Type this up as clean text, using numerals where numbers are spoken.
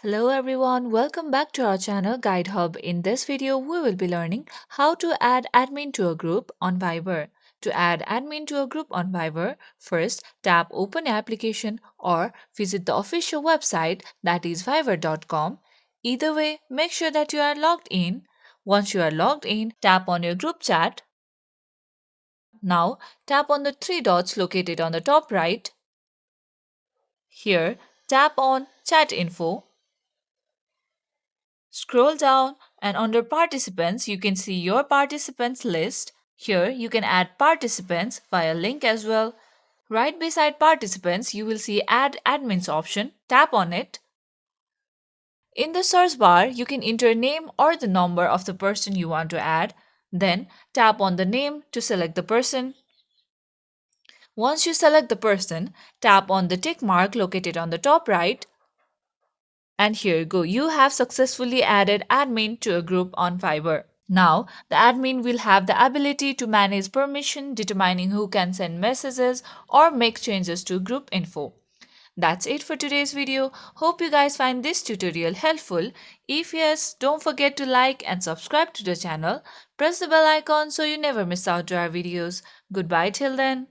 Hello everyone, welcome back to our channel Guide Hub. In this video, we will be learning how to add admin to a group on Fiverr. To add admin to a group on Fiverr, first tap Open Application or visit the official website, that is fiverr.com. Either way, make sure that you are logged in. Once you are logged in, tap on your group chat. Now tap on the three dots located on the top right. Here, tap on Chat Info. Scroll down and under participants, you can see your participants list. Here, you can add participants via link as well. Right beside participants, you will see add admins option. Tap on it. In the search bar, you can enter name or the number of the person you want to add. Then tap on the name to select the person. Once you select the person, tap on the tick mark located on the top right. And here you go, you have successfully added admin to a group on Fiverr. Now, the admin will have the ability to manage permission, determining who can send messages or make changes to group info. That's it for today's video. Hope you guys find this tutorial helpful. If yes, don't forget to like and subscribe to the channel. Press the bell icon so you never miss out to our videos. Goodbye till then.